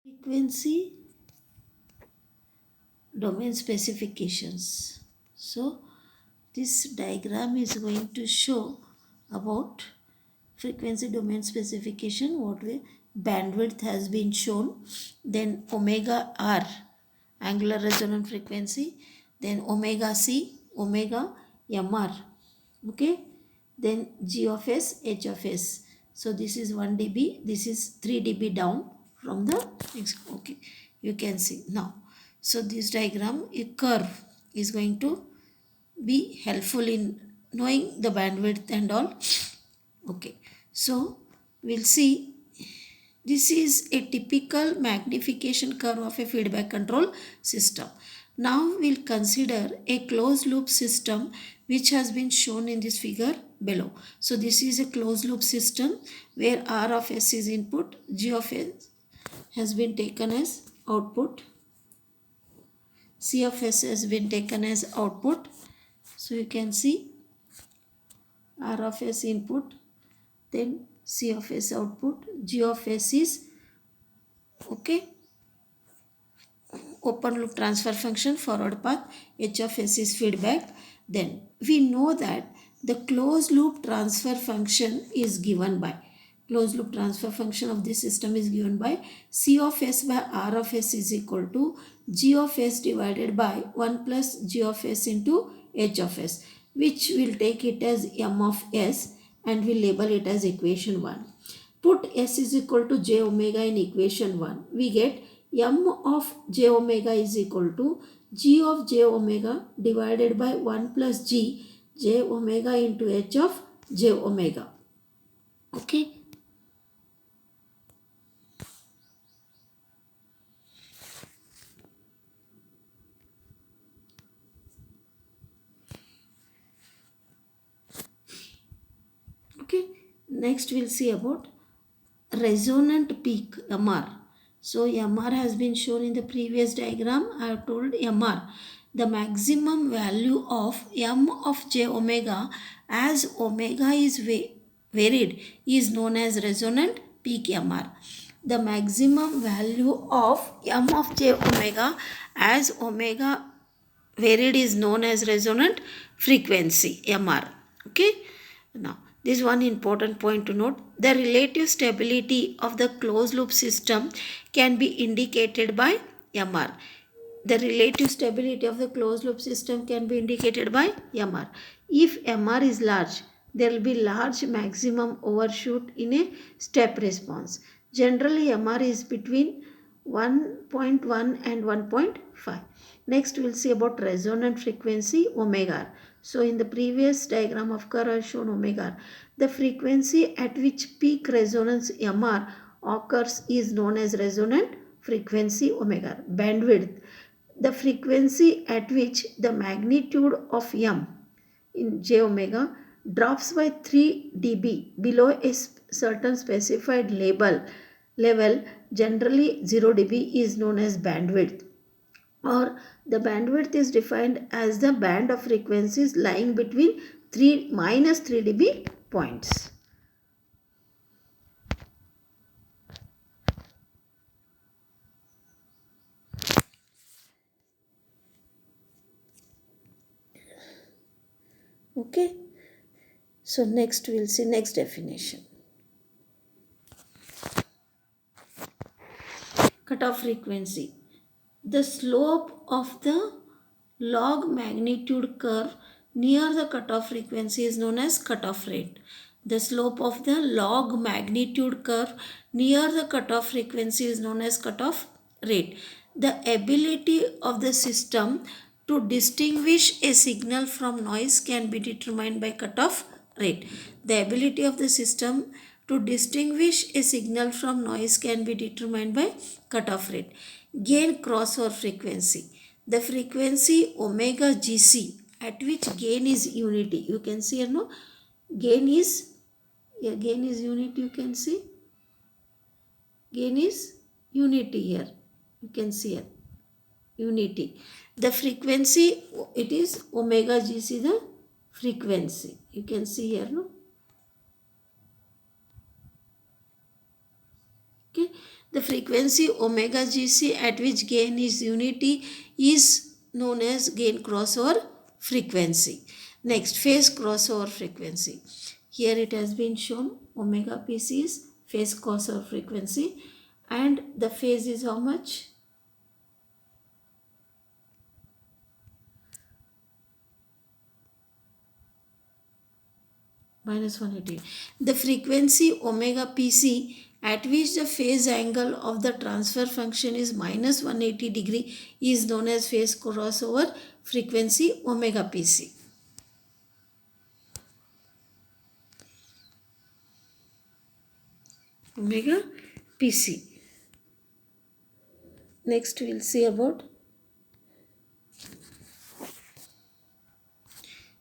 Frequency domain specifications. So this diagram is going to show about frequency domain specification, what way bandwidth has been shown, then omega r angular resonant frequency, then omega c, omega mr, okay, then g of s, h of s. So this is 1 dB, this is 3 dB down from the next, okay, you can see now. So this diagram, a curve is going to be helpful in knowing the bandwidth and all. Okay, so we'll see, this is a typical magnification curve of a feedback control system. Now we'll consider a closed loop system which has been shown in this figure below. So this is a closed loop system where R of S is input, G of S has been taken as output, C of S has been taken as output. So you can see R of S input, then C of S output, G of S is, okay, open loop transfer function, forward path, H of S is feedback. Then we know that the closed loop transfer function is given by, closed loop transfer function of this system is given by C of S by R of S is equal to G of S divided by 1 plus G of S into H of S, which will take it as M of S and will label it as equation 1. Put S is equal to j omega in equation 1. We get M of j omega is equal to G of j omega divided by 1 plus G j omega into H of j omega. Okay. Okay. Next we'll see about resonant peak MR. So MR has been shown in the previous diagram. I have told MR, the maximum value of M of j omega as omega is varied is known as resonant peak MR. The maximum value of M of j omega as omega varied is known as resonant frequency MR. Okay. Now this is one important point to note. The relative stability of the closed loop system can be indicated by MR. The relative stability of the closed loop system can be indicated by MR. If MR is large, there will be large maximum overshoot in a step response. Generally, MR is between 1.1 and 1.5. Next, we'll see about resonant frequency omega. So, in the previous diagram of curve, I have shown omega. The frequency at which peak resonance MR occurs is known as resonant frequency omega. Bandwidth, the frequency at which the magnitude of M in j omega drops by 3 dB below a certain specified level, generally 0 dB, is known as bandwidth, or the bandwidth is defined as the band of frequencies lying between 3 minus 3 dB points. Okay. So next we'll see next definition. Cutoff frequency. The slope of the log magnitude curve near the cutoff frequency is known as cutoff rate. The slope of the log magnitude curve near the cutoff frequency is known as cutoff rate. The ability of the system to distinguish a signal from noise can be determined by cutoff rate. The ability of the system to distinguish a signal from noise can be determined by cutoff rate. Gain crossover frequency. The frequency omega gc at which gain is unity. You can see here, no? Gain is unity, you can see. Gain is unity here. You can see here. Unity. The frequency, it is omega gc, the frequency. You can see here, no? Okay. The frequency omega GC at which gain is unity is known as gain crossover frequency. Next, phase crossover frequency. Here it has been shown omega PC is phase crossover frequency, and the phase is how much? Minus 180. The frequency omega PC at which the phase angle of the transfer function is minus 180 degree is known as phase crossover frequency omega PC. Omega PC. Next we will see about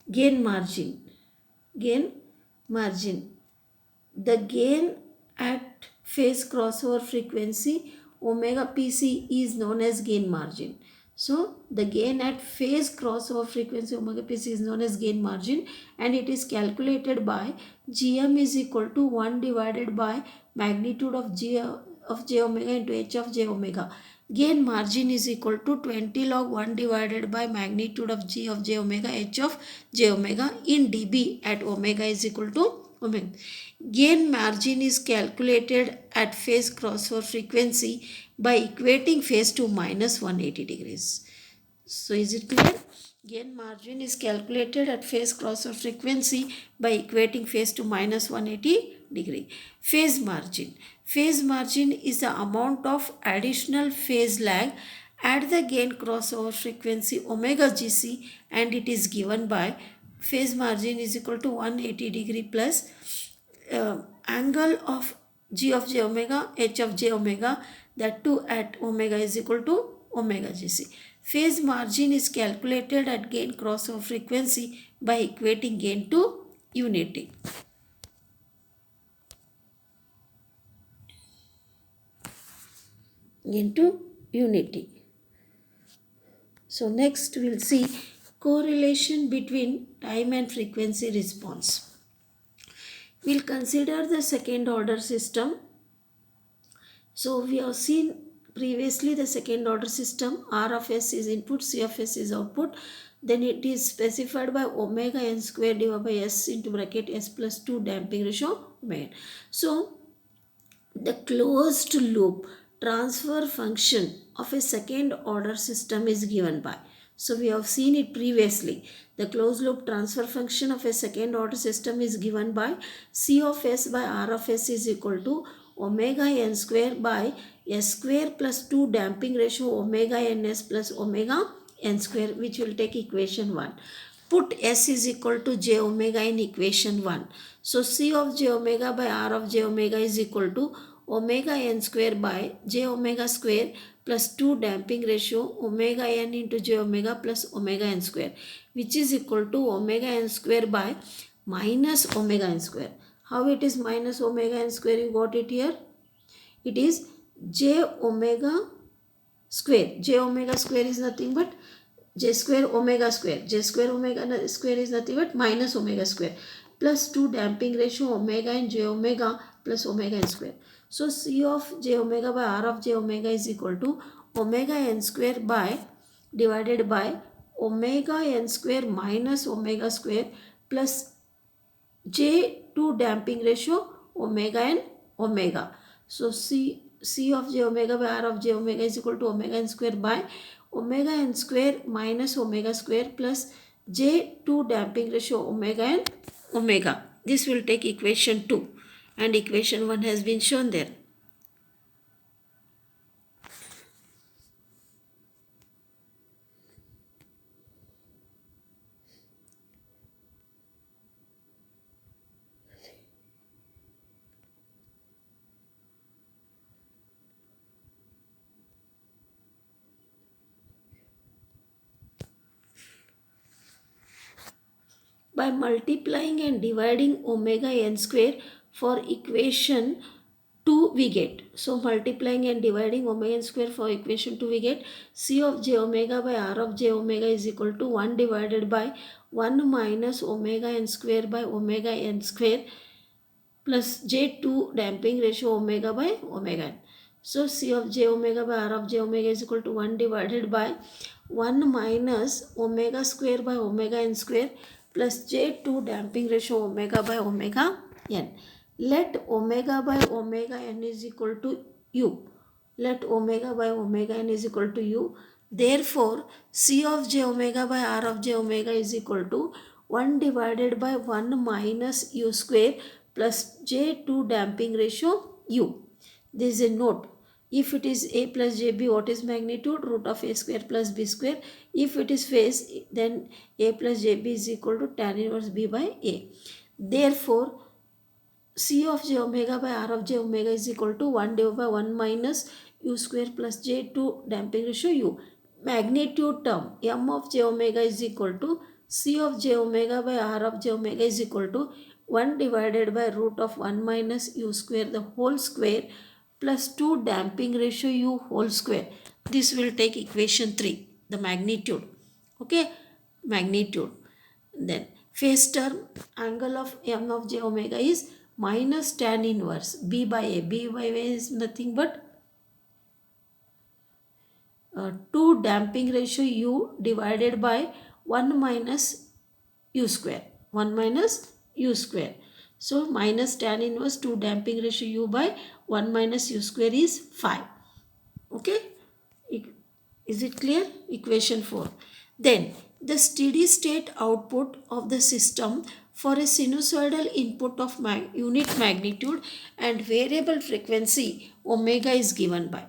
gain margin. Gain margin. The gain at phase crossover frequency omega PC is known as gain margin. So the gain at phase crossover frequency omega PC is known as gain margin, and it is calculated by Gm is equal to 1 divided by magnitude of G of j omega into h of j omega. Gain margin is equal to 20 log 1 divided by magnitude of G of j omega h of j omega in dB at omega is equal to omega. Gain margin is calculated at phase crossover frequency by equating phase to minus 180 degrees. So is it clear? Gain margin is calculated at phase crossover frequency by equating phase to minus 180 degree. Phase margin. Phase margin is the amount of additional phase lag at the gain crossover frequency omega GC, and it is given by phase margin is equal to 180 degree plus angle of G of j omega, h of j omega, that too at omega is equal to omega GC. Phase margin is calculated at gain crossover frequency by equating gain to unity. Gain to unity. So next we will see correlation between time and frequency response. We will consider the second order system. So we have seen previously the second order system. R of s is input, C of s is output. Then it is specified by omega n square divided by s into bracket s plus 2 damping ratio omega. So the closed loop transfer function of a second order system is given by. So we have seen it previously. The closed loop transfer function of a second order system is given by C of s by R of s is equal to omega n square by s square plus 2 damping ratio omega ns plus omega n square, which will take equation 1. Put s is equal to j omega in equation 1. So C of j omega by R of j omega is equal to omega n square by j omega square plus 2 damping ratio omega n into j omega plus omega n square, which is equal to omega n square by minus omega n square. How it is minus omega n square? You got it here. It is j omega square. J omega square is nothing but j square omega square. J square omega square is nothing but minus omega square plus 2 damping ratio omega and j omega plus omega n square. So C of j omega by R of j omega is equal to omega n square by divided by omega n square minus omega square plus j2 damping ratio omega and omega. So C of j omega by R of j omega is equal to omega n square by omega n square minus omega square plus j2 damping ratio omega and omega. This will take equation 2, and equation 1 has been shown there. By multiplying and dividing omega n square for equation 2 we get. So multiplying and dividing omega n square for equation 2 we get C of j omega by R of j omega is equal to 1 divided by 1 minus omega n square by omega n square plus j2 damping ratio omega by omega n. So C of j omega by R of j omega is equal to 1 divided by 1 minus omega square by omega n square plus j2 damping ratio omega by omega n. Let omega by omega n is equal to u. Let omega by omega n is equal to u. Therefore, C of j omega by R of j omega is equal to 1 divided by 1 minus u square plus j2 damping ratio u. There is a note. If it is a plus jb, what is magnitude? Root of a square plus b square. If it is phase, then a plus jb is equal to tan inverse b by a. Therefore, C of j omega by R of j omega is equal to 1 divided by 1 minus u square plus j2 damping ratio u. Magnitude term m of j omega is equal to C of j omega by R of j omega is equal to 1 divided by root of 1 minus u square the whole square plus 2 damping ratio u whole square. This will take equation 3, the magnitude. Okay, magnitude. Then phase term, angle of m of j omega is minus tan inverse b by a. B by a is nothing but 2 damping ratio u divided by 1 minus u square. 1 minus u square. So minus tan inverse 2 damping ratio u by 1 minus u square is 5. Okay. Is it clear? Equation 4. Then the steady state output of the system for a sinusoidal input of unit magnitude and variable frequency omega is given by.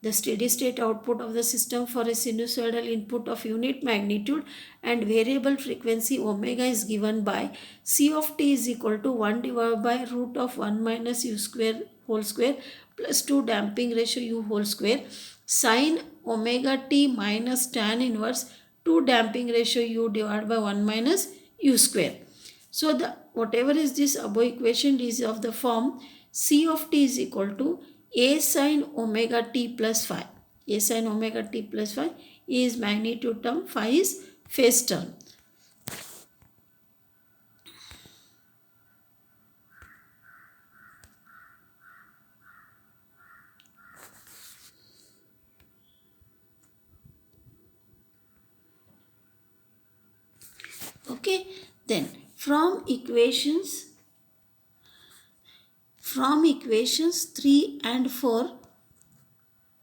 The steady state output of the system for a sinusoidal input of unit magnitude and variable frequency omega is given by C of t is equal to 1 divided by root of 1 minus u square whole square plus 2 damping ratio u whole square sin omega t minus tan inverse 2 damping ratio u divided by 1 minus u square. So the whatever is this above equation is of the form C of t is equal to a sin omega t plus phi. A sin omega t plus phi is magnitude term, phi is phase term. Okay, then from equations 3 and 4,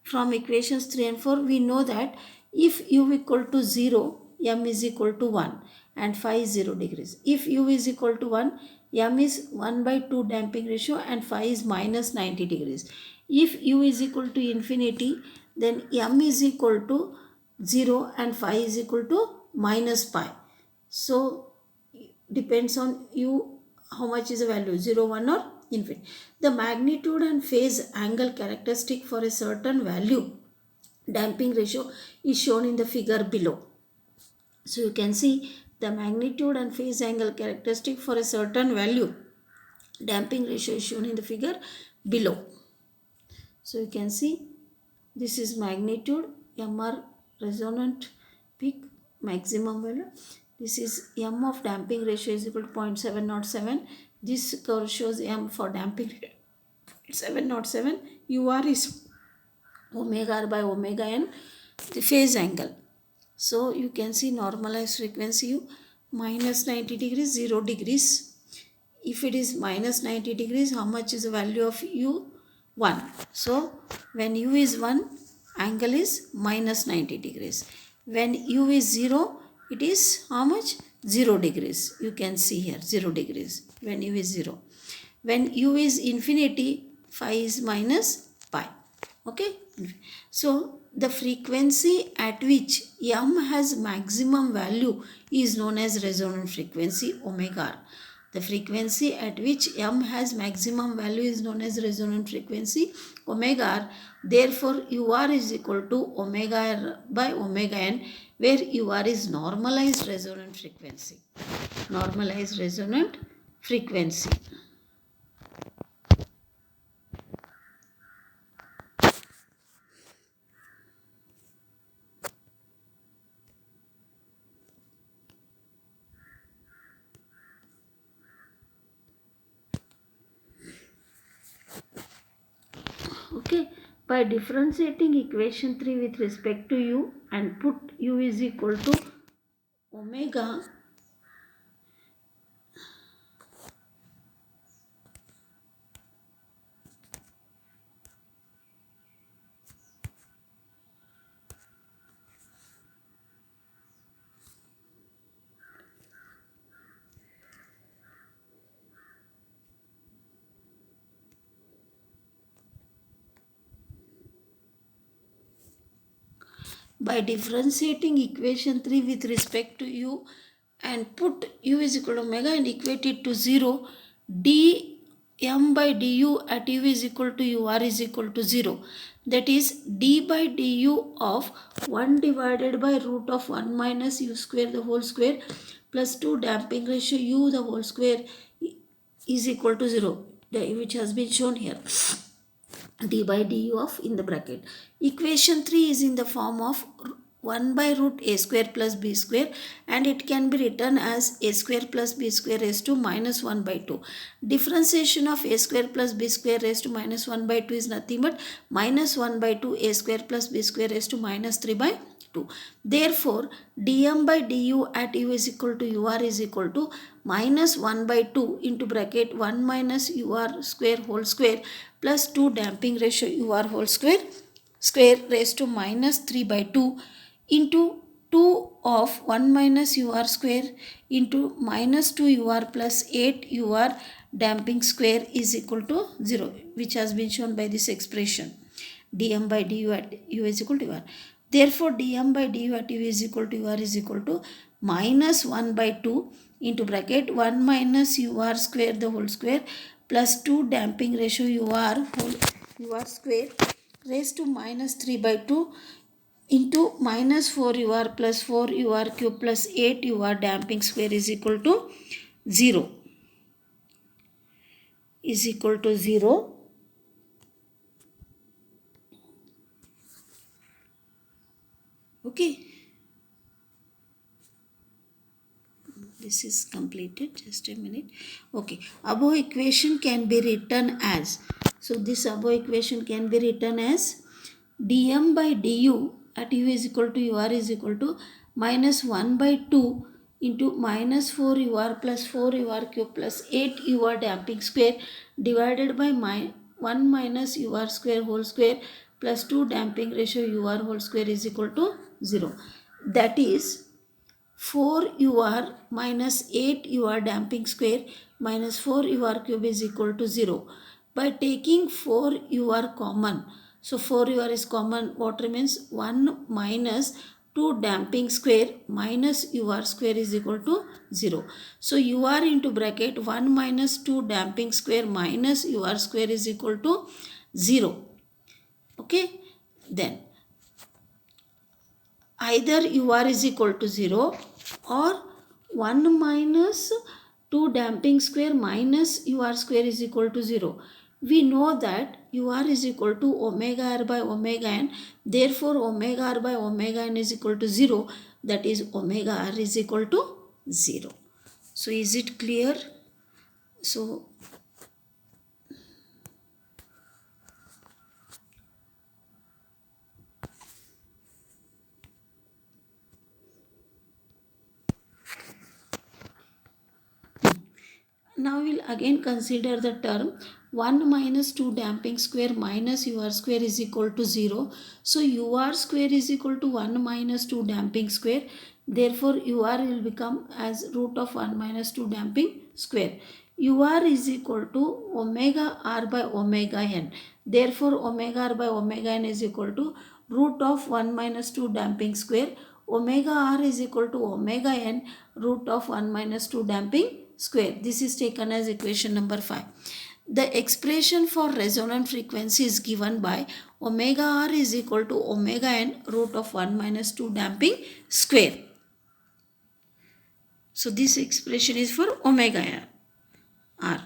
from equations 3 and 4 we know that if u equal to 0, m is equal to 1 and phi is 0 degrees. If u is equal to 1, m is 1 by 2 damping ratio and phi is minus 90 degrees. If u is equal to infinity, then m is equal to 0 and phi is equal to minus pi. So depends on you how much is the value, 0, 1 or infinity. The magnitude and phase angle characteristic for a certain value damping ratio is shown in the figure below. So you can see the magnitude and phase angle characteristic for a certain value damping ratio is shown in the figure below. So you can see this is magnitude, MR resonant peak maximum value. This is M of damping ratio is equal to 0.707. This curve shows M for damping 707. UR is omega R by omega n, the phase angle. So you can see normalized frequency u minus 90 degrees, 0 degrees. If it is minus 90 degrees, how much is the value of u? 1. So when u is 1, angle is minus 90 degrees. When u is 0, it is how much? 0 degrees. You can see here 0 degrees when u is 0. When u is infinity, phi is minus pi. Okay. So the frequency at which m has maximum value is known as resonant frequency omega r. The frequency at which m has maximum value is known as resonant frequency omega r. Therefore, ur is equal to omega r by omega n, where ur is normalized resonant frequency. Normalized resonant frequency. Okay, By differentiating equation 3 with respect to u and put u is equal to omega by differentiating equation 3 with respect to u and put u is equal to omega and equate it to 0, dm by du at u is equal to ur is equal to 0. That is d by du of 1 divided by root of 1 minus u square the whole square plus 2 damping ratio u the whole square is equal to 0, which has been shown here. D by du of in the bracket. Equation 3 is in the form of 1 by root a square plus b square, and it can be written as a square plus b square raised to minus 1 by 2. Differentiation of a square plus b square raised to minus 1 by 2 is nothing but minus 1 by 2 a square plus b square raised to minus 3 by 2. Therefore, dm by du at u is equal to ur is equal to minus 1 by 2 into bracket 1 minus ur square whole square plus 2 damping ratio ur whole square raised to minus 3 by 2 into 2 of 1 minus ur square into minus 2 ur plus 8 ur damping square is equal to 0, which has been shown by this expression. Dm by du at u is equal to ur. Therefore, dm by du at u is equal to ur is equal to minus 1 by 2 into bracket 1 minus ur square the whole square plus 2 damping ratio ur square raised to minus 3 by 2 into minus 4 ur plus 4 ur cube plus 8 ur damping square is equal to 0. Is equal to 0. Okay. This is completed. Just a minute. Okay. Above equation can be written as. So this above equation can be written as dm by du at u is equal to ur is equal to minus 1 by 2 into minus 4 ur plus 4 ur cube plus 8 ur damping square divided by 1 minus ur square whole square plus 2 damping ratio ur whole square is equal to 0. That is 4 ur minus 8 ur damping square minus 4 ur cube is equal to 0. By taking 4 ur common, so 4 ur is common, what remains? 1 minus 2 damping square minus ur square is equal to 0. So ur into bracket 1 minus 2 damping square minus ur square is equal to 0. Okay, then either ur is equal to 0 or 1 minus 2 damping square minus ur square is equal to 0. We know that ur is equal to omega r by omega n. Therefore, omega r by omega n is equal to 0. That is omega r is equal to 0. So, is it clear? So, now we'll again consider the term 1 minus 2 damping square minus ur square is equal to 0. So ur square is equal to 1 minus 2 damping square. Therefore ur will become as root of 1 minus 2 damping square. Ur is equal to omega r by omega n. Therefore omega r by omega n is equal to root of 1 minus 2 damping square. Omega r is equal to omega n root of 1 minus 2 damping square. This is taken as equation number 5. The expression for resonant frequency is given by omega r is equal to omega n root of 1 minus 2 damping square. So this expression is for omega r.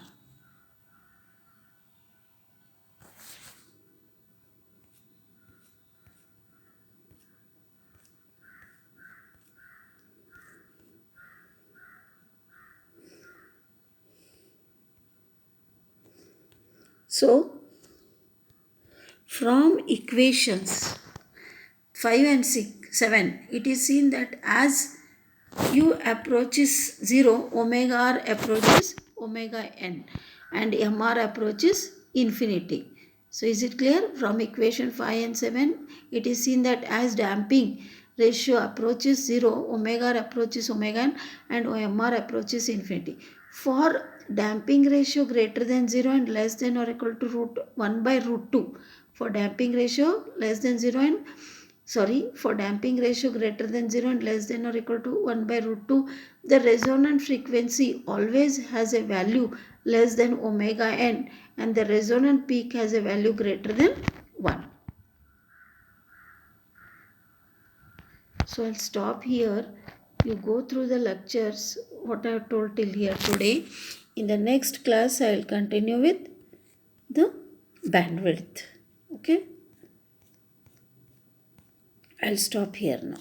So From equations 5 and 6, 7, it is seen that as u approaches 0, omega r approaches omega n and mr approaches infinity. So is it clear? From equation 5 and 7, it is seen that as damping ratio approaches 0, omega r approaches omega n and mr approaches infinity. For damping ratio greater than 0 and less than or equal to root 1 by root 2, for damping ratio less than 0 and for damping ratio greater than 0 and less than or equal to 1 by root 2, the resonant frequency always has a value less than omega n and the resonant peak has a value greater than 1. So I'll stop here. You go through the lectures, what I have told till here today. In the next class, I will continue with the bandwidth. Okay? I'll stop here now.